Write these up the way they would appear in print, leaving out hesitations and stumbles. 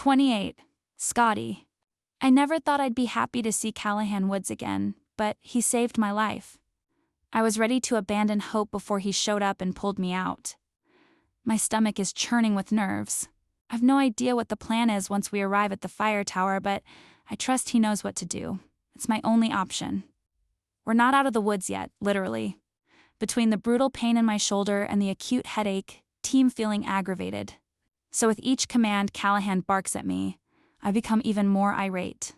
28. Scotty. I never thought I'd be happy to see Callahan Woods again, but he saved my life. I was ready to abandon hope before he showed up and pulled me out. My stomach is churning with nerves. I've no idea what the plan is once we arrive at the fire tower, but I trust he knows what to do. It's my only option. We're not out of the woods yet, literally. Between the brutal pain in my shoulder and the acute headache, team feeling aggravated. So with each command Callahan barks at me, I become even more irate.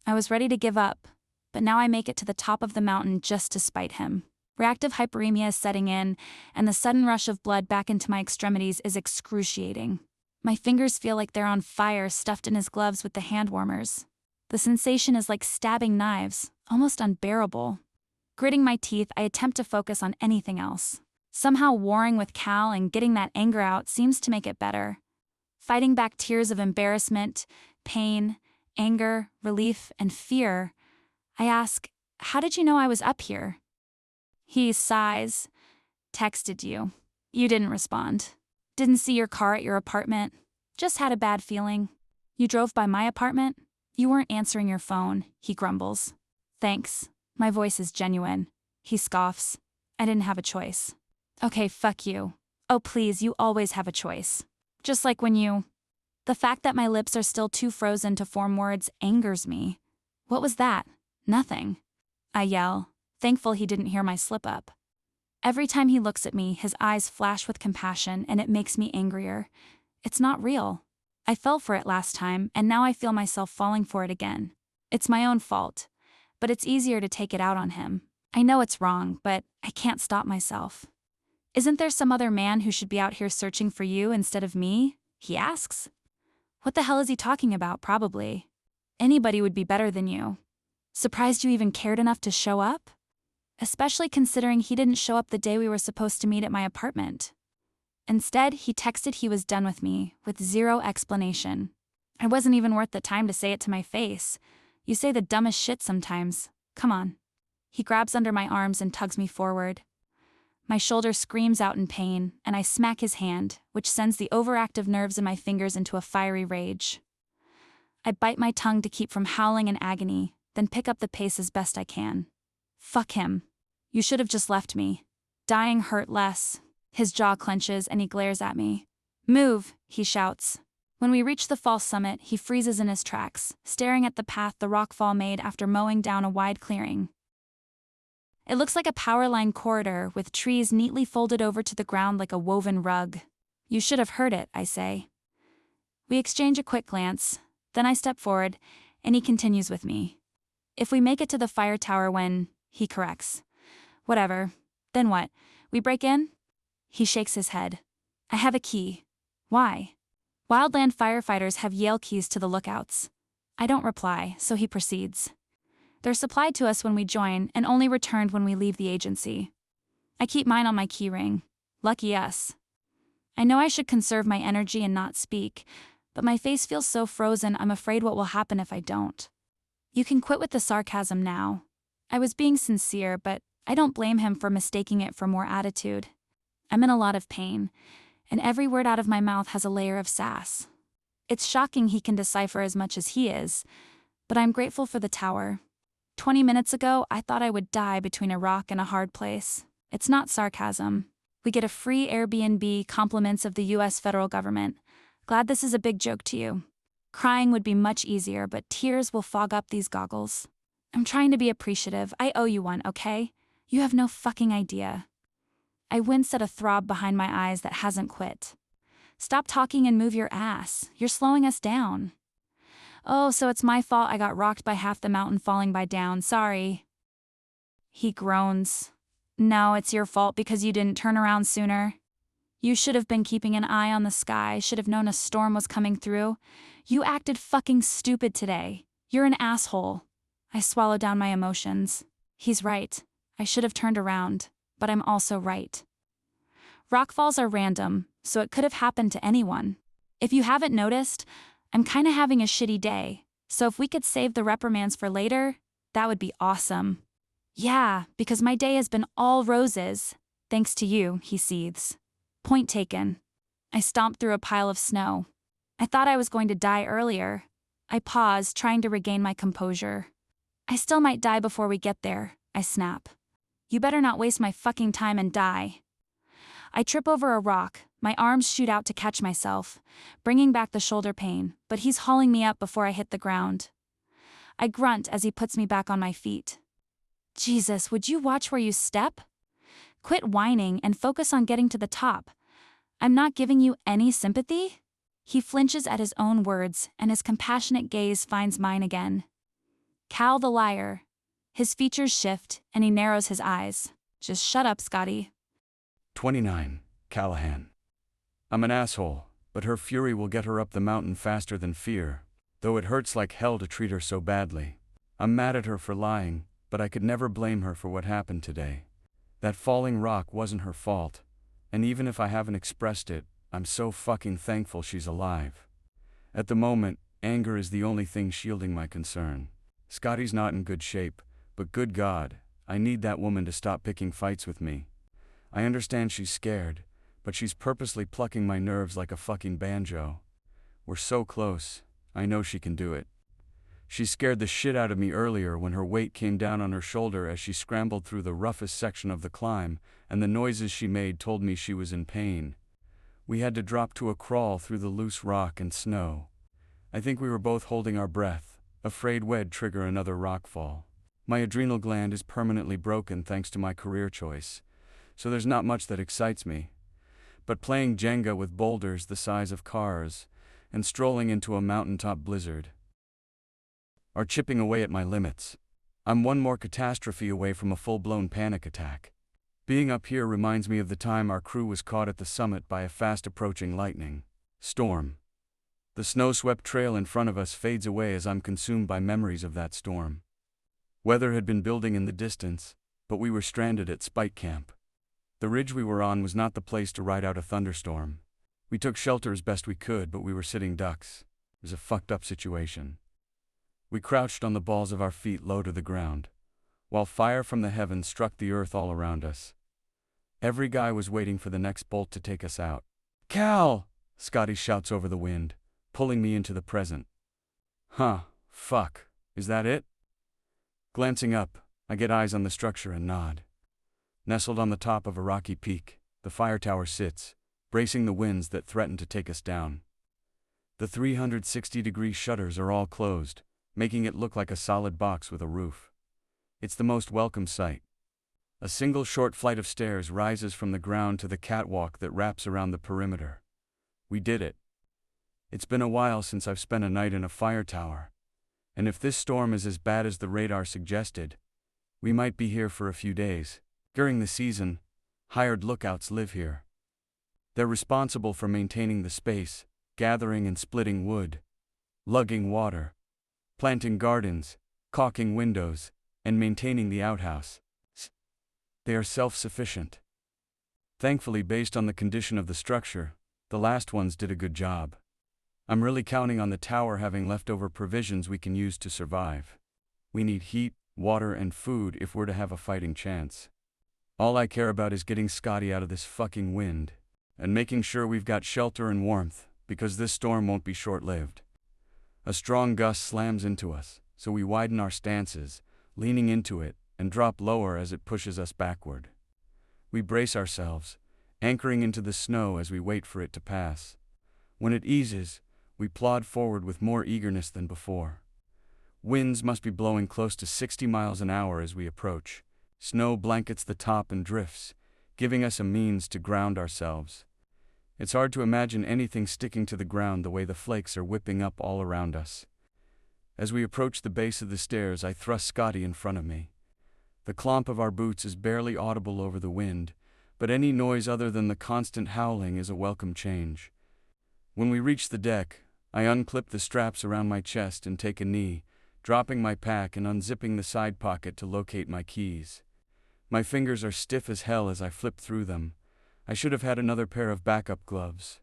I was ready to give up, but now I make it to the top of the mountain just to spite him. Reactive hyperemia is setting in, and the sudden rush of blood back into my extremities is excruciating. My fingers feel like they're on fire, stuffed in his gloves with the hand warmers. The sensation is like stabbing knives, almost unbearable. Gritting my teeth, I attempt to focus on anything else. Somehow warring with Cal and getting that anger out seems to make it better. Fighting back tears of embarrassment, pain, anger, relief, and fear, I ask, "How did you know I was up here?" He sighs. "Texted you. You didn't respond. Didn't see your car at your apartment. Just had a bad feeling. You drove by my apartment? You weren't answering your phone," he grumbles. "Thanks." My voice is genuine. He scoffs. "I didn't have a choice." "Okay, fuck you. Oh please, you always have a choice. Just like when you..." The fact that my lips are still too frozen to form words angers me. "What was that?" "Nothing," I yell, thankful he didn't hear my slip-up. Every time he looks at me, his eyes flash with compassion, and it makes me angrier. It's not real. I fell for it last time, and now I feel myself falling for it again. It's my own fault, but it's easier to take it out on him. I know it's wrong, but I can't stop myself. "Isn't there some other man who should be out here searching for you instead of me?" he asks. What the hell is he talking about? Probably. Anybody would be better than you. Surprised you even cared enough to show up? Especially considering he didn't show up the day we were supposed to meet at my apartment. Instead, he texted he was done with me, with zero explanation. It wasn't even worth the time to say it to my face. You say the dumbest shit sometimes. Come on. He grabs under my arms and tugs me forward. My shoulder screams out in pain, and I smack his hand, which sends the overactive nerves in my fingers into a fiery rage. I bite my tongue to keep from howling in agony, then pick up the pace as best I can. Fuck him. You should have just left me. Dying hurt less. His jaw clenches and he glares at me. "Move," he shouts. When we reach the false summit, he freezes in his tracks, staring at the path the rockfall made after mowing down a wide clearing. It looks like a power line corridor with trees neatly folded over to the ground like a woven rug. "You should have heard it," I say. We exchange a quick glance, then I step forward, and he continues with me. "If we make it to the fire tower when..." he corrects. "Whatever. Then what? We break in?" He shakes his head. "I have a key." "Why?" "Wildland firefighters have Yale keys to the lookouts." I don't reply, so he proceeds. "They're supplied to us when we join and only returned when we leave the agency. I keep mine on my keyring. Lucky us." I know I should conserve my energy and not speak, but my face feels so frozen I'm afraid what will happen if I don't. You can quit with the sarcasm now. I was being sincere, but I don't blame him for mistaking it for more attitude. I'm in a lot of pain, and every word out of my mouth has a layer of sass. It's shocking he can decipher as much as he is, but I'm grateful for the tower. 20 minutes ago, I thought I would die between a rock and a hard place. It's not sarcasm. We get a free Airbnb, compliments of the US federal government. Glad this is a big joke to you. Crying would be much easier, but tears will fog up these goggles. I'm trying to be appreciative. I owe you one, okay? You have no fucking idea. I wince at a throb behind my eyes that hasn't quit. "Stop talking and move your ass. You're slowing us down." "Oh, so it's my fault I got rocked by half the mountain falling by down. Sorry." He groans. "No, it's your fault because you didn't turn around sooner. You should have been keeping an eye on the sky, should have known a storm was coming through. You acted fucking stupid today. You're an asshole." I swallow down my emotions. He's right. I should have turned around, but I'm also right. Rockfalls are random, so it could have happened to anyone. If you haven't noticed, I'm kinda having a shitty day, so if we could save the reprimands for later, that would be awesome. "Yeah, because my day has been all roses. Thanks to you," he seethes. Point taken. I stomp through a pile of snow. I thought I was going to die earlier. I paused, trying to regain my composure. I still might die before we get there, I snap. You better not waste my fucking time and die. I trip over a rock, my arms shoot out to catch myself, bringing back the shoulder pain, but he's hauling me up before I hit the ground. I grunt as he puts me back on my feet. Jesus, would you watch where you step? Quit whining and focus on getting to the top. I'm not giving you any sympathy? He flinches at his own words, and his compassionate gaze finds mine again. Cal the liar. His features shift, and he narrows his eyes. Just shut up, Scotty. 29. Callahan. I'm an asshole, but her fury will get her up the mountain faster than fear, though it hurts like hell to treat her so badly. I'm mad at her for lying, but I could never blame her for what happened today. That falling rock wasn't her fault, and even if I haven't expressed it, I'm so fucking thankful she's alive. At the moment, anger is the only thing shielding my concern. Scotty's not in good shape, but good God, I need that woman to stop picking fights with me. I understand she's scared, but she's purposely plucking my nerves like a fucking banjo. We're so close, I know she can do it. She scared the shit out of me earlier when her weight came down on her shoulder as she scrambled through the roughest section of the climb, and the noises she made told me she was in pain. We had to drop to a crawl through the loose rock and snow. I think we were both holding our breath, afraid we'd trigger another rockfall. My adrenal gland is permanently broken thanks to my career choice, so there's not much that excites me. But playing Jenga with boulders the size of cars and strolling into a mountaintop blizzard are chipping away at my limits. I'm one more catastrophe away from a full-blown panic attack. Being up here reminds me of the time our crew was caught at the summit by a fast-approaching lightning storm. The snow-swept trail in front of us fades away as I'm consumed by memories of that storm. Weather had been building in the distance, but we were stranded at Spike Camp. The ridge we were on was not the place to ride out a thunderstorm. We took shelter as best we could, but we were sitting ducks. It was a fucked up situation. We crouched on the balls of our feet low to the ground, while fire from the heavens struck the earth all around us. Every guy was waiting for the next bolt to take us out. "Cal!" Scotty shouts over the wind, pulling me into the present. Fuck, is that it? Glancing up, I get eyes on the structure and nod. Nestled on the top of a rocky peak, the fire tower sits, bracing the winds that threaten to take us down. The 360-degree shutters are all closed, making it look like a solid box with a roof. It's the most welcome sight. A single short flight of stairs rises from the ground to the catwalk that wraps around the perimeter. We did it. It's been a while since I've spent a night in a fire tower, and if this storm is as bad as the radar suggested, we might be here for a few days. During the season, hired lookouts live here. They're responsible for maintaining the space, gathering and splitting wood, lugging water, planting gardens, caulking windows, and maintaining the outhouse. They are self-sufficient. Thankfully, based on the condition of the structure, the last ones did a good job. I'm really counting on the tower having leftover provisions we can use to survive. We need heat, water, and food if we're to have a fighting chance. All I care about is getting Scotty out of this fucking wind, and making sure we've got shelter and warmth, because this storm won't be short-lived. A strong gust slams into us, so we widen our stances, leaning into it, and drop lower as it pushes us backward. We brace ourselves, anchoring into the snow as we wait for it to pass. When it eases, we plod forward with more eagerness than before. Winds must be blowing close to 60 miles an hour as we approach. Snow blankets the top and drifts, giving us a means to ground ourselves. It's hard to imagine anything sticking to the ground the way the flakes are whipping up all around us. As we approach the base of the stairs, I thrust Scotty in front of me. The clomp of our boots is barely audible over the wind, but any noise other than the constant howling is a welcome change. When we reach the deck, I unclip the straps around my chest and take a knee, dropping my pack and unzipping the side pocket to locate my keys. My fingers are stiff as hell as I flip through them. I should have had another pair of backup gloves.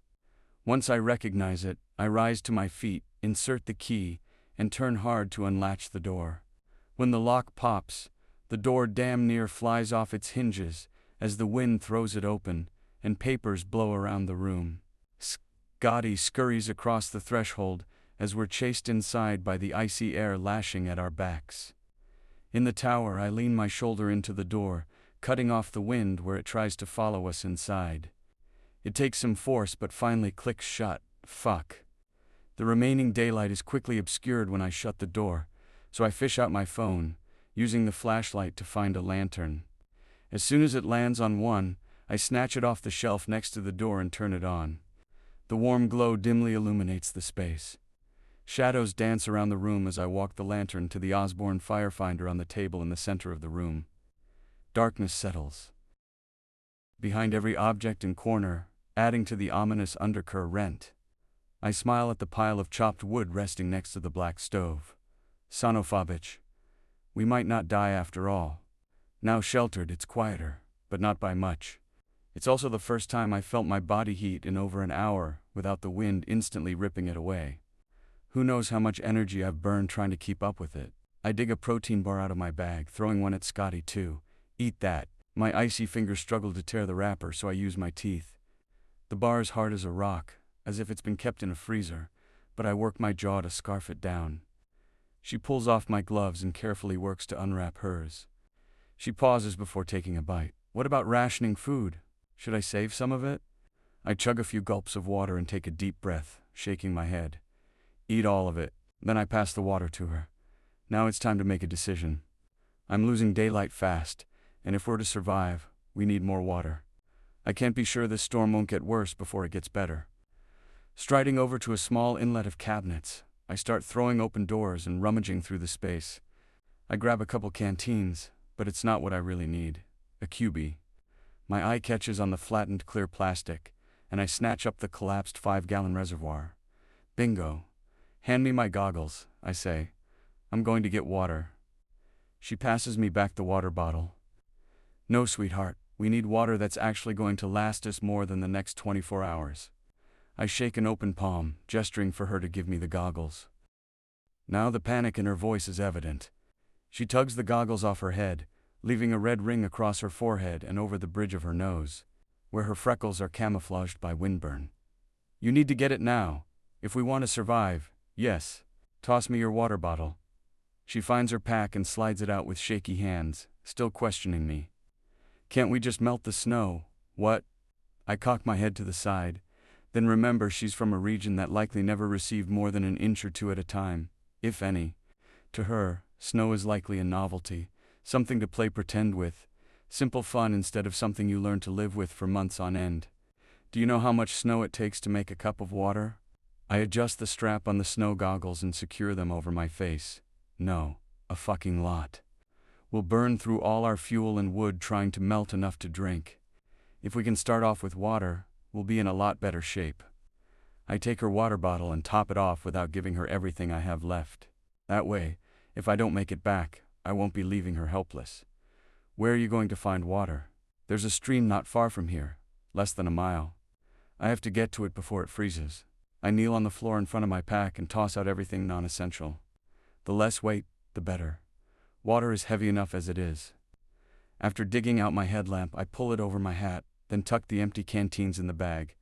Once I recognize it, I rise to my feet, insert the key, and turn hard to unlatch the door. When the lock pops, the door damn near flies off its hinges as the wind throws it open, and papers blow around the room. Scotty scurries across the threshold as we're chased inside by the icy air lashing at our backs. In the tower, I lean my shoulder into the door, cutting off the wind where it tries to follow us inside. It takes some force but finally clicks shut. Fuck. The remaining daylight is quickly obscured when I shut the door, so I fish out my phone, using the flashlight to find a lantern. As soon as it lands on one, I snatch it off the shelf next to the door and turn it on. The warm glow dimly illuminates the space. Shadows dance around the room as I walk the lantern to the Osborne firefinder on the table in the center of the room. Darkness settles. Behind every object and corner, adding to the ominous undercurrent, I smile at the pile of chopped wood resting next to the black stove. Sonofabich. We might not die after all. Now sheltered, it's quieter, but not by much. It's also the first time I felt my body heat in over an hour without the wind instantly ripping it away. Who knows how much energy I've burned trying to keep up with it. I dig a protein bar out of my bag, throwing one at Scotty too. Eat that. My icy fingers struggle to tear the wrapper, so I use my teeth. The bar is hard as a rock, as if it's been kept in a freezer, but I work my jaw to scarf it down. She pulls off my gloves and carefully works to unwrap hers. She pauses before taking a bite. What about rationing food? Should I save some of it? I chug a few gulps of water and take a deep breath, shaking my head. Eat all of it. Then I pass the water to her. Now it's time to make a decision. I'm losing daylight fast, and if we're to survive, we need more water. I can't be sure this storm won't get worse before it gets better. Striding over to a small inlet of cabinets, I start throwing open doors and rummaging through the space. I grab a couple canteens, but it's not what I really need. A QB. My eye catches on the flattened clear plastic, and I snatch up the collapsed 5-gallon reservoir. Bingo. Hand me my goggles, I say. I'm going to get water. She passes me back the water bottle. No, sweetheart, we need water that's actually going to last us more than the next 24 hours. I shake an open palm, gesturing for her to give me the goggles. Now the panic in her voice is evident. She tugs the goggles off her head, leaving a red ring across her forehead and over the bridge of her nose, where her freckles are camouflaged by windburn. You need to get it now. If we want to survive, yes. Toss me your water bottle. She finds her pack and slides it out with shaky hands, still questioning me. Can't we just melt the snow? What? I cock my head to the side, then remember she's from a region that likely never received more than an inch or two at a time, if any. To her, snow is likely a novelty, something to play pretend with, simple fun instead of something you learn to live with for months on end. Do you know how much snow it takes to make a cup of water? I adjust the strap on the snow goggles and secure them over my face. No, a fucking lot. We'll burn through all our fuel and wood trying to melt enough to drink. If we can start off with water, we'll be in a lot better shape. I take her water bottle and top it off without giving her everything I have left. That way, if I don't make it back, I won't be leaving her helpless. Where are you going to find water? There's a stream not far from here, less than a mile. I have to get to it before it freezes. I kneel on the floor in front of my pack and toss out everything non-essential. The less weight, the better. Water is heavy enough as it is. After digging out my headlamp, I pull it over my hat, then tuck the empty canteens in the bag.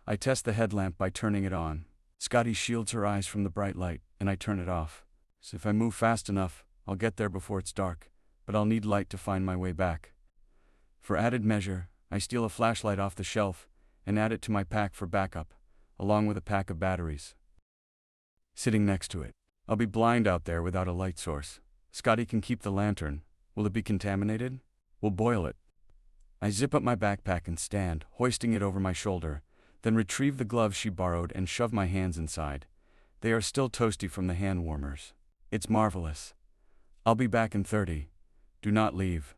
I test the headlamp by turning it on. Scotty shields her eyes from the bright light, and I turn it off. So if I move fast enough, I'll get there before it's dark, but I'll need light to find my way back. For added measure, I steal a flashlight off the shelf and add it to my pack for backup, along with a pack of batteries. Sitting next to it. I'll be blind out there without a light source. Scotty can keep the lantern. Will it be contaminated? We'll boil it. I zip up my backpack and stand, hoisting it over my shoulder, then retrieve the gloves she borrowed and shove my hands inside. They are still toasty from the hand warmers. It's marvelous. I'll be back in 30. Do not leave.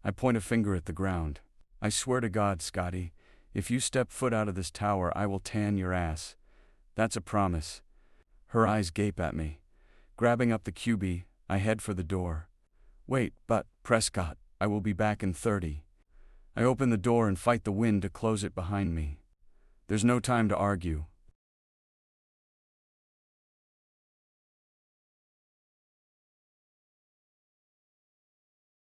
I point a finger at the ground. I swear to God, Scotty, if you step foot out of this tower, I will tan your ass. That's a promise. Her eyes gape at me. Grabbing up the QB, I head for the door. Wait, but, Prescott, I will be back in 30. I open the door and fight the wind to close it behind me. There's no time to argue.